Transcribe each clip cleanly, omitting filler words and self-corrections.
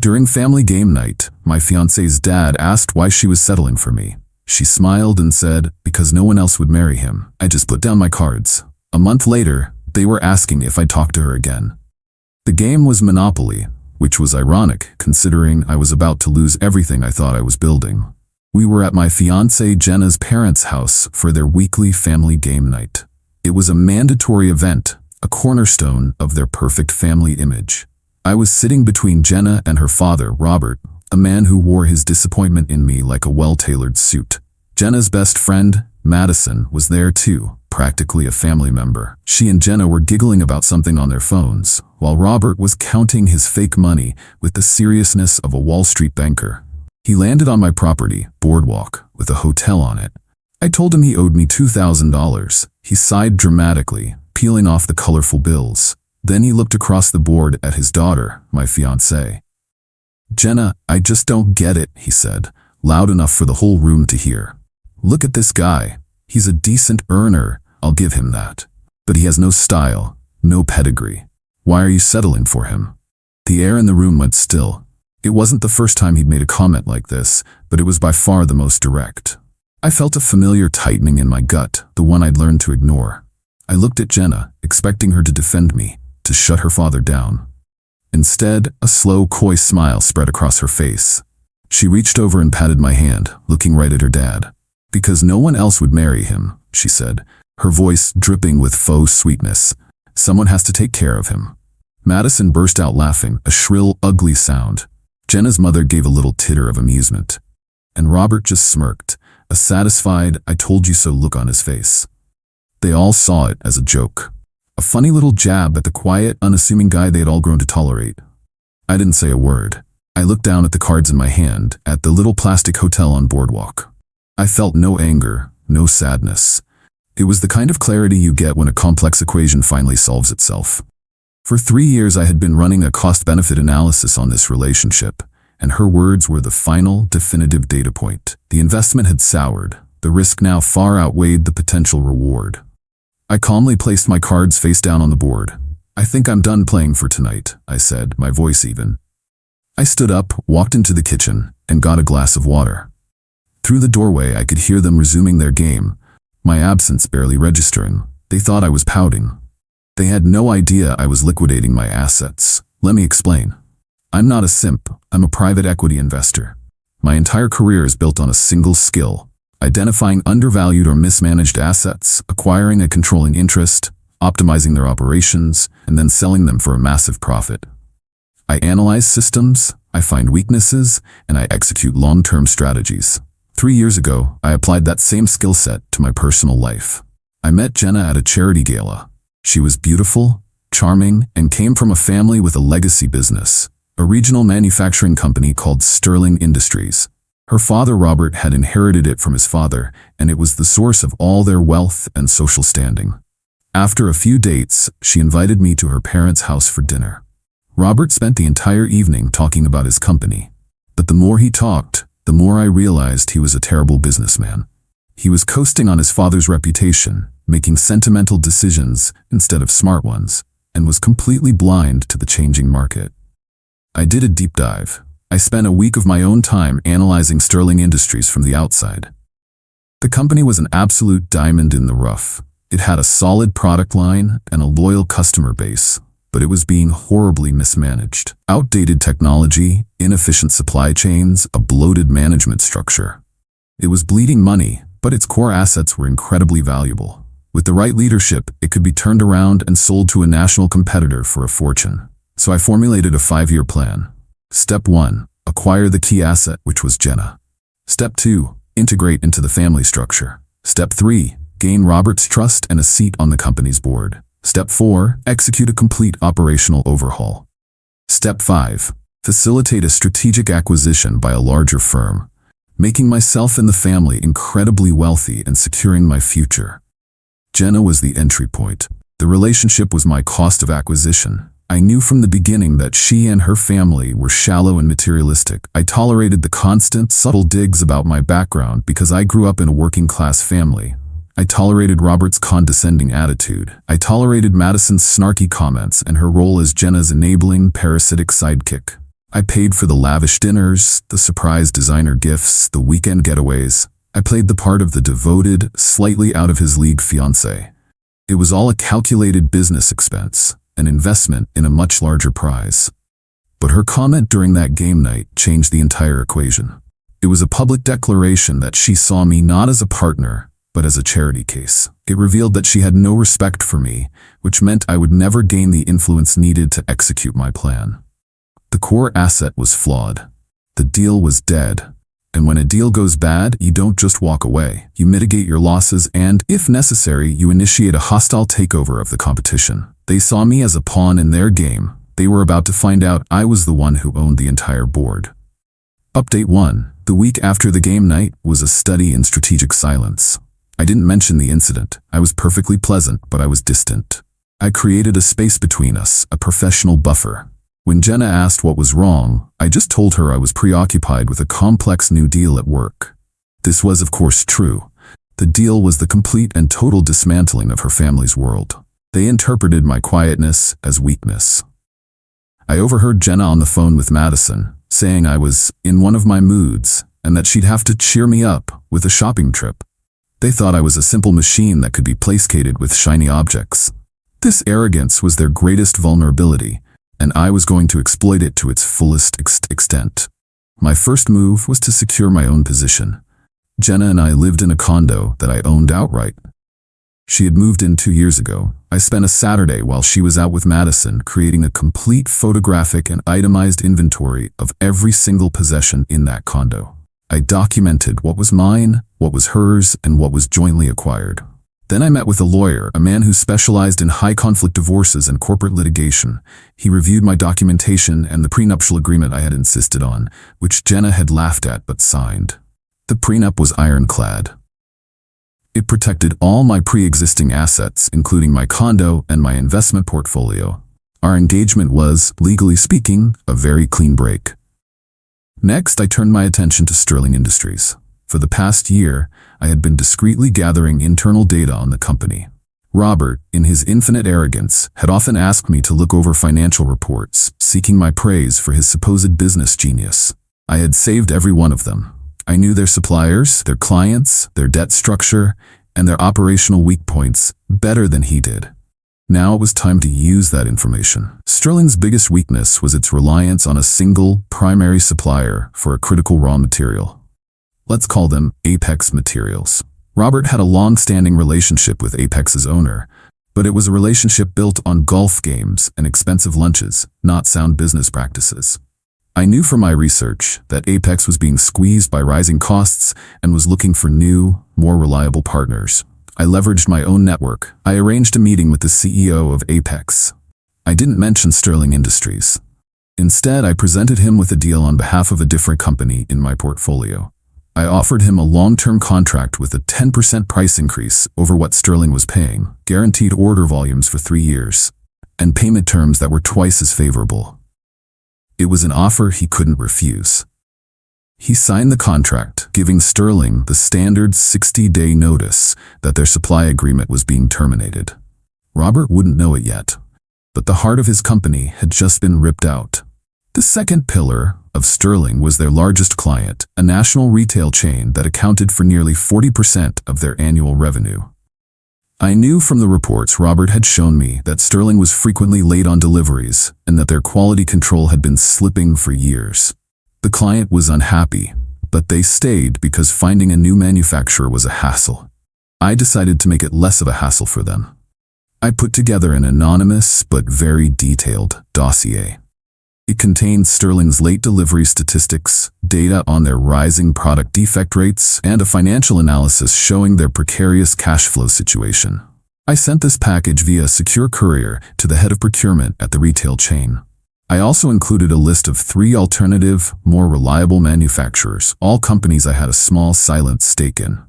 During family game night, my fiancé's dad asked why she was settling for me. She smiled and said, because no one else would marry him. I just put down my cards. A month later, they were asking if I'd talk to her again. The game was Monopoly, which was ironic considering I was about to lose everything I thought I was building. We were at my fiancée Jenna's parents' house for their weekly family game night. It was a mandatory event, a cornerstone of their perfect family image. I was sitting between Jenna and her father, Robert, a man who wore his disappointment in me like a well-tailored suit. Jenna's best friend, Madison, was there too, practically a family member. She and Jenna were giggling about something on their phones, while Robert was counting his fake money with the seriousness of a Wall Street banker. He landed on my property, Boardwalk, with a hotel on it. I told him he owed me $2,000. He sighed dramatically, peeling off the colorful bills. Then he looked across the board at his daughter, my fiancée. Jenna, I just don't get it, he said, loud enough for the whole room to hear. Look at this guy. He's a decent earner, I'll give him that. But he has no style, no pedigree. Why are you settling for him? The air in the room went still. It wasn't the first time he'd made a comment like this, but it was by far the most direct. I felt a familiar tightening in my gut, the one I'd learned to ignore. I looked at Jenna, expecting her to defend me, to shut her father down. Instead, a slow, coy smile spread across her face. She reached over and patted my hand, looking right at her dad. Because no one else would marry him, she said, her voice dripping with faux sweetness. Someone has to take care of him. Madison burst out laughing, a shrill, ugly sound. Jenna's mother gave a little titter of amusement. And Robert just smirked, a satisfied, I told you so look on his face. They all saw it as a joke. A funny little jab at the quiet, unassuming guy they had all grown to tolerate. I didn't say a word. I looked down at the cards in my hand, at the little plastic hotel on Boardwalk. I felt no anger, no sadness. It was the kind of clarity you get when a complex equation finally solves itself. For 3 years I had been running a cost-benefit analysis on this relationship, and her words were the final, definitive data point. The investment had soured. The risk now far outweighed the potential reward. I calmly placed my cards face down on the board. I think I'm done playing for tonight, I said, my voice even. I stood up, walked into the kitchen, and got a glass of water. Through the doorway I could hear them resuming their game, my absence barely registering. They thought I was pouting. They had no idea I was liquidating my assets. Let me explain. I'm not a simp, I'm a private equity investor. My entire career is built on a single skill: identifying undervalued or mismanaged assets, acquiring a controlling interest, optimizing their operations, and then selling them for a massive profit. I analyze systems, I find weaknesses, and I execute long-term strategies. 3 years ago, I applied that same skill set to my personal life. I met Jenna at a charity gala. She was beautiful, charming, and came from a family with a legacy business, a regional manufacturing company called Sterling Industries. Her father, Robert, had inherited it from his father, and it was the source of all their wealth and social standing. After a few dates, she invited me to her parents' house for dinner. Robert spent the entire evening talking about his company. But the more he talked, the more I realized he was a terrible businessman. He was coasting on his father's reputation, making sentimental decisions instead of smart ones, and was completely blind to the changing market. I did a deep dive. I spent a week of my own time analyzing Sterling Industries from the outside. The company was an absolute diamond in the rough. It had a solid product line and a loyal customer base, but it was being horribly mismanaged. Outdated technology, inefficient supply chains, a bloated management structure. It was bleeding money, but its core assets were incredibly valuable. With the right leadership, it could be turned around and sold to a national competitor for a fortune. So I formulated a 5-year plan. Step 1, acquire the key asset, which was Jenna. Step 2, integrate into the family structure. Step 3, gain Robert's trust and a seat on the company's board. Step 4, execute a complete operational overhaul. Step 5, facilitate a strategic acquisition by a larger firm, making myself and the family incredibly wealthy and securing my future. Jenna was the entry point. The relationship was my cost of acquisition. I knew from the beginning that she and her family were shallow and materialistic. I tolerated the constant, subtle digs about my background because I grew up in a working-class family. I tolerated Robert's condescending attitude. I tolerated Madison's snarky comments and her role as Jenna's enabling, parasitic sidekick. I paid for the lavish dinners, the surprise designer gifts, the weekend getaways. I played the part of the devoted, slightly out of his league fiancé. It was all a calculated business expense, an investment in a much larger prize. But her comment during that game night changed the entire equation. It was a public declaration that she saw me not as a partner, but as a charity case. It revealed that she had no respect for me, which meant I would never gain the influence needed to execute my plan. The core asset was flawed. The deal was dead. And when a deal goes bad, you don't just walk away. You mitigate your losses and, if necessary, you initiate a hostile takeover of the competition. They saw me as a pawn in their game. They were about to find out I was the one who owned the entire board. Update 1. The week after the game night was a study in strategic silence. I didn't mention the incident. I was perfectly pleasant, but I was distant. I created a space between us, a professional buffer. When Jenna asked what was wrong, I just told her I was preoccupied with a complex new deal at work. This was, of course, true. The deal was the complete and total dismantling of her family's world. They interpreted my quietness as weakness. I overheard Jenna on the phone with Madison, saying I was in one of my moods and that she'd have to cheer me up with a shopping trip. They thought I was a simple machine that could be placated with shiny objects. This arrogance was their greatest vulnerability, and I was going to exploit it to its fullest extent. My first move was to secure my own position. Jenna and I lived in a condo that I owned outright. She had moved in 2 years ago. I spent a Saturday while she was out with Madison creating a complete photographic and itemized inventory of every single possession in that condo. I documented what was mine, what was hers, and what was jointly acquired. Then I met with a lawyer, a man who specialized in high-conflict divorces and corporate litigation. He reviewed my documentation and the prenuptial agreement I had insisted on, which Jenna had laughed at but signed. The prenup was ironclad. It protected all my pre-existing assets, including my condo and my investment portfolio. Our engagement was, legally speaking, a very clean break. Next, I turned my attention to Sterling Industries. For the past year, I had been discreetly gathering internal data on the company. Robert, in his infinite arrogance, had often asked me to look over financial reports, seeking my praise for his supposed business genius. I had saved every one of them. I knew their suppliers, their clients, their debt structure, and their operational weak points better than he did. Now it was time to use that information. Sterling's biggest weakness was its reliance on a single, primary supplier for a critical raw material. Let's call them Apex Materials. Robert had a long-standing relationship with Apex's owner, but it was a relationship built on golf games and expensive lunches, not sound business practices. I knew from my research that Apex was being squeezed by rising costs and was looking for new, more reliable partners. I leveraged my own network. I arranged a meeting with the CEO of Apex. I didn't mention Sterling Industries. Instead, I presented him with a deal on behalf of a different company in my portfolio. I offered him a long-term contract with a 10% price increase over what Sterling was paying, guaranteed order volumes for 3 years, and payment terms that were twice as favorable. It was an offer he couldn't refuse. He signed the contract, giving Sterling the standard 60-day notice that their supply agreement was being terminated. Robert wouldn't know it yet, but the heart of his company had just been ripped out. The second pillar of Sterling was their largest client, a national retail chain that accounted for nearly 40% of their annual revenue. I knew from the reports Robert had shown me that Sterling was frequently late on deliveries and that their quality control had been slipping for years. The client was unhappy, but they stayed because finding a new manufacturer was a hassle. I decided to make it less of a hassle for them. I put together an anonymous but very detailed dossier. It contained Sterling's late delivery statistics, data on their rising product defect rates, and a financial analysis showing their precarious cash flow situation. I sent this package via secure courier to the head of procurement at the retail chain. I also included a list of 3 alternative, more reliable manufacturers, all companies I had a small silent stake in.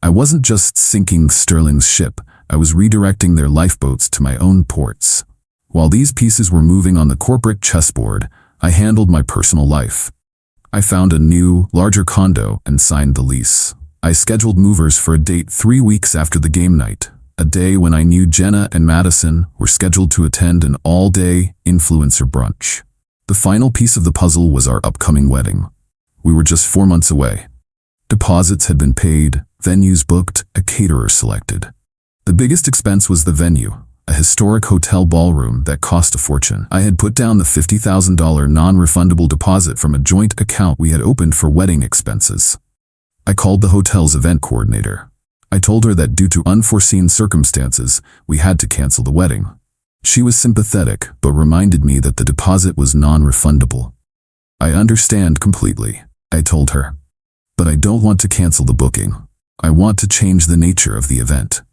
I wasn't just sinking Sterling's ship, I was redirecting their lifeboats to my own ports. While these pieces were moving on the corporate chessboard, I handled my personal life. I found a new, larger condo and signed the lease. I scheduled movers for a date 3 weeks after the game night, a day when I knew Jenna and Madison were scheduled to attend an all-day influencer brunch. The final piece of the puzzle was our upcoming wedding. We were just 4 months away. Deposits had been paid, venues booked, a caterer selected. The biggest expense was the venue, a historic hotel ballroom that cost a fortune. I had put down the $50,000 non-refundable deposit from a joint account we had opened for wedding expenses. I called the hotel's event coordinator. I told her that due to unforeseen circumstances, we had to cancel the wedding. She was sympathetic, but reminded me that the deposit was non-refundable. I understand completely, I told her. But I don't want to cancel the booking. I want to change the nature of the event.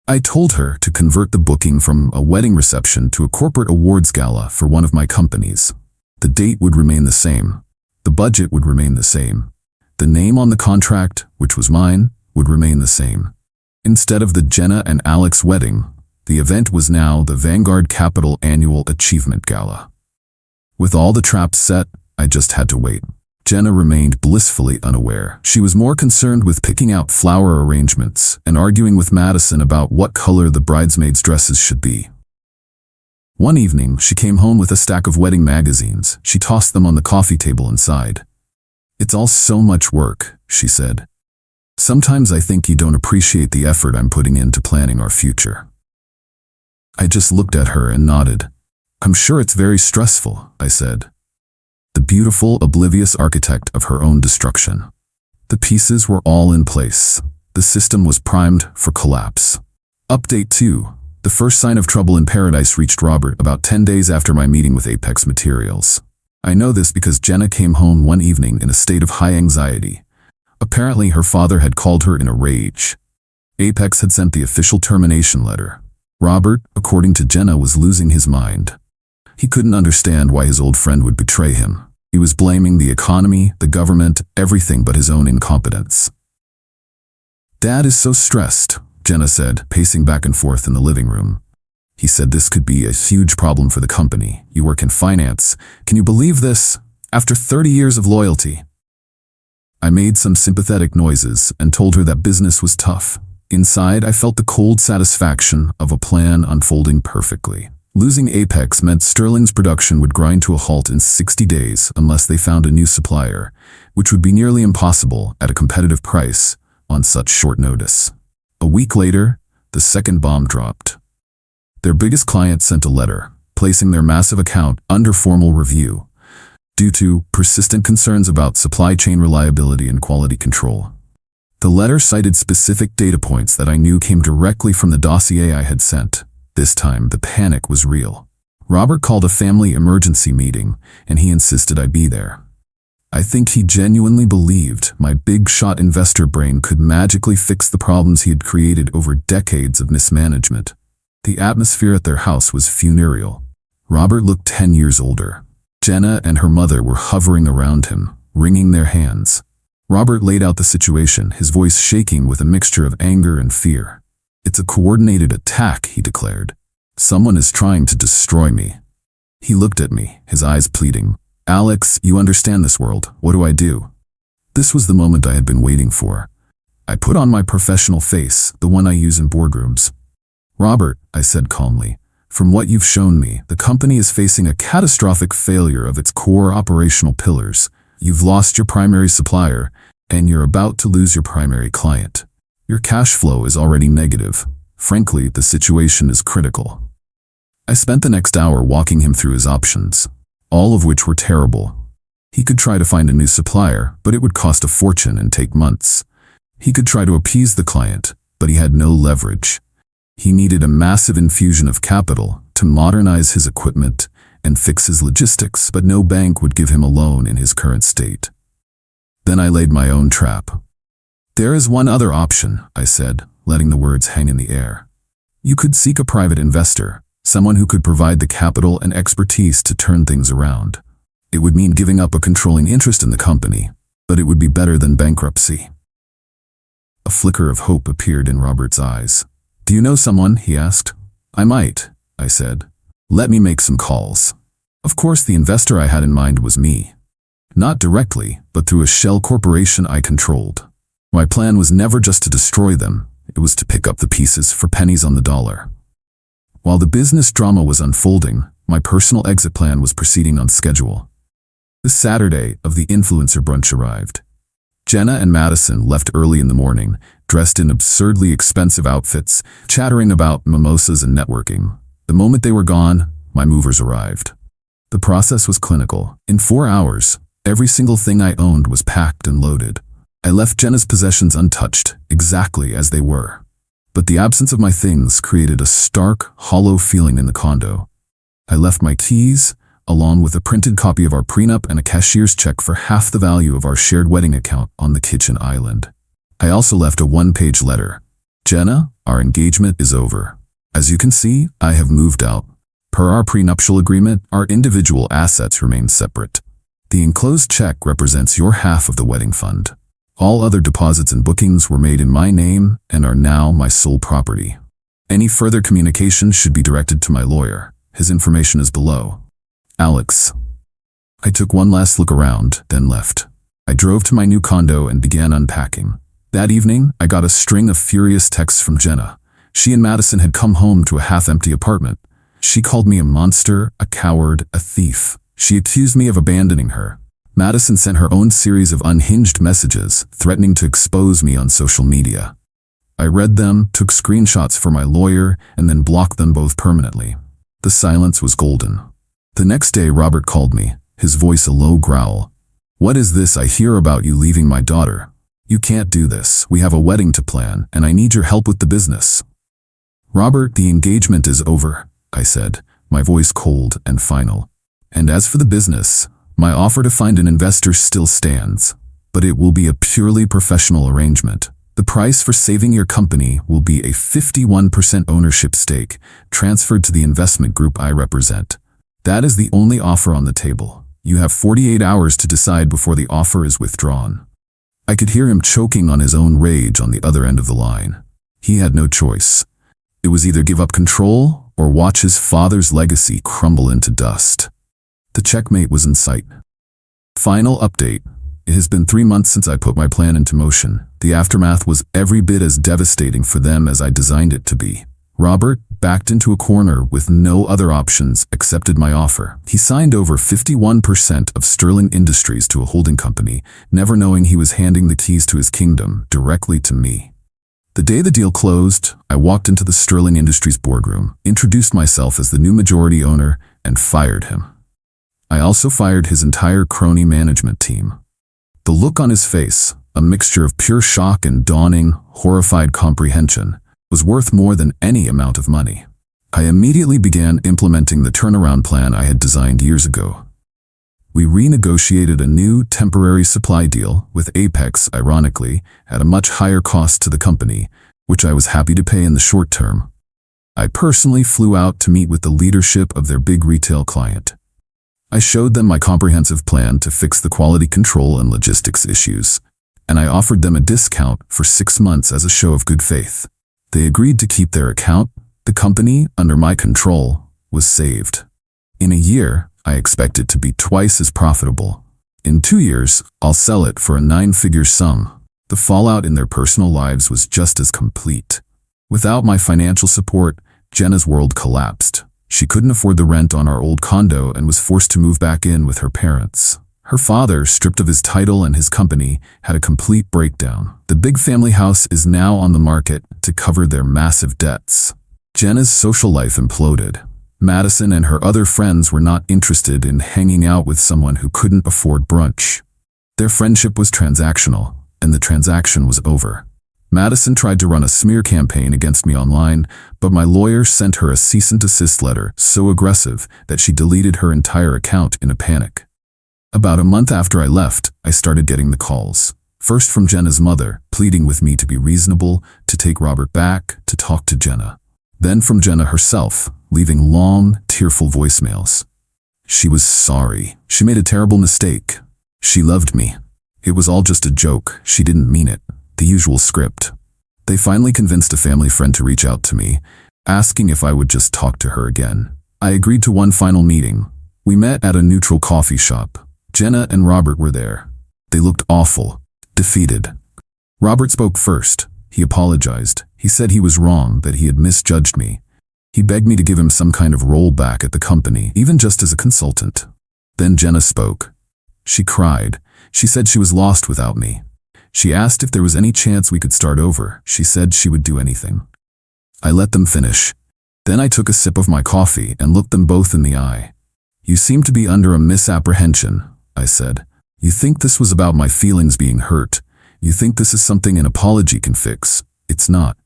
I told her to convert the booking from a wedding reception to a corporate awards gala for one of my companies. The date would remain the same. The budget would remain the same. The name on the contract, which was mine, would remain the same. Instead of the Jenna and Alex wedding, the event was now the Vanguard Capital Annual Achievement Gala. With all the traps set, I just had to wait. Jenna remained blissfully unaware. She was more concerned with picking out flower arrangements and arguing with Madison about what color the bridesmaids' dresses should be. One evening, she came home with a stack of wedding magazines. She tossed them on the coffee table inside. "It's all so much work," she said. "Sometimes I think you don't appreciate the effort I'm putting into planning our future." I just looked at her and nodded. "I'm sure it's very stressful," I said. The beautiful, oblivious architect of her own destruction. The pieces were all in place. The system was primed for collapse. Update 2. The first sign of trouble in paradise reached Robert about 10 days after my meeting with Apex Materials. I know this because Jenna came home one evening in a state of high anxiety. Apparently her father had called her in a rage. Apex had sent the official termination letter. Robert, according to Jenna, was losing his mind. He couldn't understand why his old friend would betray him. He was blaming the economy, the government, everything but his own incompetence. "Dad is so stressed," Jenna said, pacing back and forth in the living room. "He said this could be a huge problem for the company. You work in finance. Can you believe this? After 30 years of loyalty." I made some sympathetic noises and told her that business was tough. Inside, I felt the cold satisfaction of a plan unfolding perfectly. Losing Apex meant Sterling's production would grind to a halt in 60 days unless they found a new supplier, which would be nearly impossible at a competitive price on such short notice. A week later, the second bomb dropped. Their biggest client sent a letter, placing their massive account under formal review, due to persistent concerns about supply chain reliability and quality control. The letter cited specific data points that I knew came directly from the dossier I had sent. This time, the panic was real. Robert called a family emergency meeting, and he insisted I be there. I think he genuinely believed my big-shot investor brain could magically fix the problems he had created over decades of mismanagement. The atmosphere at their house was funereal. Robert looked 10 years older. Jenna and her mother were hovering around him, wringing their hands. Robert laid out the situation, his voice shaking with a mixture of anger and fear. "It's a coordinated attack," he declared. "Someone is trying to destroy me." He looked at me, his eyes pleading. "Alex, you understand this world. What do I do?" This was the moment I had been waiting for. I put on my professional face, the one I use in boardrooms. "Robert," I said calmly, "from what you've shown me, the company is facing a catastrophic failure of its core operational pillars. You've lost your primary supplier, and you're about to lose your primary client. Your cash flow is already negative. Frankly, the situation is critical." I spent the next hour walking him through his options, all of which were terrible. He could try to find a new supplier, but it would cost a fortune and take months. He could try to appease the client, but he had no leverage. He needed a massive infusion of capital to modernize his equipment and fix his logistics, but no bank would give him a loan in his current state. Then I laid my own trap. "There is one other option," I said, letting the words hang in the air. "You could seek a private investor, someone who could provide the capital and expertise to turn things around. It would mean giving up a controlling interest in the company, but it would be better than bankruptcy." A flicker of hope appeared in Robert's eyes. "Do you know someone?" he asked. "I might," I said. "Let me make some calls." Of course, the investor I had in mind was me. Not directly, but through a shell corporation I controlled. My plan was never just to destroy them, it was to pick up the pieces for pennies on the dollar. While the business drama was unfolding, my personal exit plan was proceeding on schedule. The Saturday of the influencer brunch arrived. Jenna and Madison left early in the morning, dressed in absurdly expensive outfits, chattering about mimosas and networking. The moment they were gone, my movers arrived. The process was clinical. In 4 hours, every single thing I owned was packed and loaded. I left Jenna's possessions untouched, exactly as they were. But the absence of my things created a stark, hollow feeling in the condo. I left my keys, along with a printed copy of our prenup and a cashier's check for half the value of our shared wedding account on the kitchen island. I also left a 1-page letter. Jenna, our engagement is over. As you can see, I have moved out. Per our prenuptial agreement, our individual assets remain separate. The enclosed check represents your half of the wedding fund. All other deposits and bookings were made in my name and are now my sole property. Any further communication should be directed to my lawyer. His information is below. Alex. I took one last look around, then left. I drove to my new condo and began unpacking. That evening, I got a string of furious texts from Jenna. She and Madison had come home to a half-empty apartment. She called me a monster, a coward, a thief. She accused me of abandoning her. Madison sent her own series of unhinged messages, threatening to expose me on social media. I read them, took screenshots for my lawyer, and then blocked them both permanently. The silence was golden. The next day, Robert called me, his voice a low growl. "What is this I hear about you leaving my daughter? You can't do this. We have a wedding to plan, and I need your help with the business." "Robert, the engagement is over," I said, my voice cold and final. "And as for the business, my offer to find an investor still stands, but it will be a purely professional arrangement. The price for saving your company will be a 51% ownership stake transferred to the investment group I represent. That is the only offer on the table. You have 48 hours to decide before the offer is withdrawn." I could hear him choking on his own rage on the other end of the line. He had no choice. It was either give up control or watch his father's legacy crumble into dust. The checkmate was in sight. Final update. It has been 3 months since I put my plan into motion. The aftermath was every bit as devastating for them as I designed it to be. Robert, backed into a corner with no other options, accepted my offer. He signed over 51% of Sterling Industries to a holding company, never knowing he was handing the keys to his kingdom directly to me. The day the deal closed, I walked into the Sterling Industries boardroom, introduced myself as the new majority owner, and fired him. I also fired his entire crony management team. The look on his face, a mixture of pure shock and dawning, horrified comprehension, was worth more than any amount of money. I immediately began implementing the turnaround plan I had designed years ago. We renegotiated a new temporary supply deal with Apex, ironically, at a much higher cost to the company, which I was happy to pay in the short term. I personally flew out to meet with the leadership of their big retail client. I showed them my comprehensive plan to fix the quality control and logistics issues, and I offered them a discount for 6 months as a show of good faith. They agreed to keep their account. The company, under my control, was saved. In a year, I expect it to be twice as profitable. In 2 years, I'll sell it for a 9-figure sum. The fallout in their personal lives was just as complete. Without my financial support, Jenna's world collapsed. She couldn't afford the rent on our old condo and was forced to move back in with her parents. Her father, stripped of his title and his company, had a complete breakdown. The big family house is now on the market to cover their massive debts. Jenna's social life imploded. Madison and her other friends were not interested in hanging out with someone who couldn't afford brunch. Their friendship was transactional, and the transaction was over. Madison tried to run a smear campaign against me online, but my lawyer sent her a cease and desist letter so aggressive that she deleted her entire account in a panic. About a month after I left, I started getting the calls. First from Jenna's mother, pleading with me to be reasonable, to take Robert back, to talk to Jenna. Then from Jenna herself, leaving long, tearful voicemails. She was sorry. She made a terrible mistake. She loved me. It was all just a joke. She didn't mean it. The usual script. They finally convinced a family friend to reach out to me, asking if I would just talk to her again. I agreed to one final meeting. We met at a neutral coffee shop. Jenna and Robert were there. They looked awful, defeated. Robert spoke first. He apologized. He said he was wrong, that he had misjudged me. He begged me to give him some kind of rollback at the company, even just as a consultant. Then Jenna spoke. She cried. She said she was lost without me. She asked if there was any chance we could start over. She said she would do anything. I let them finish. Then I took a sip of my coffee and looked them both in the eye. "You seem to be under a misapprehension," I said. "You think this was about my feelings being hurt. You think this is something an apology can fix. It's not."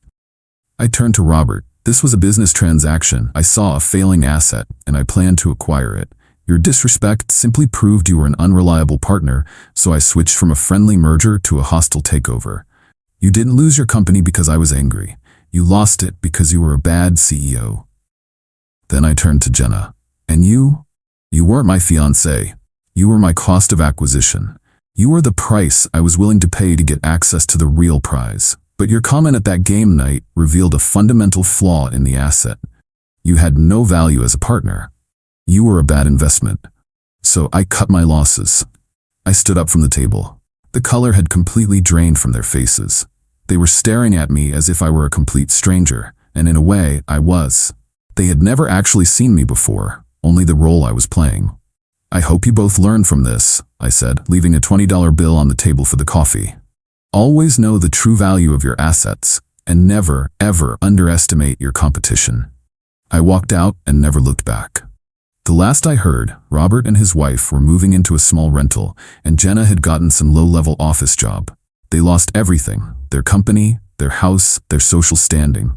I turned to Robert. "This was a business transaction. I saw a failing asset, and I planned to acquire it. Your disrespect simply proved you were an unreliable partner, so I switched from a friendly merger to a hostile takeover. You didn't lose your company because I was angry. You lost it because you were a bad CEO." Then I turned to Jenna. "And you? You weren't my fiancée. You were my cost of acquisition. You were the price I was willing to pay to get access to the real prize. But your comment at that game night revealed a fundamental flaw in the asset. You had no value as a partner. You were a bad investment. So I cut my losses." I stood up from the table. The color had completely drained from their faces. They were staring at me as if I were a complete stranger, and in a way, I was. They had never actually seen me before, only the role I was playing. "I hope you both learned from this," I said, leaving a $20 bill on the table for the coffee. "Always know the true value of your assets, and never, ever underestimate your competition." I walked out and never looked back. The last I heard, Robert and his wife were moving into a small rental, and Jenna had gotten some low-level office job. They lost everything: their company, their house, their social standing.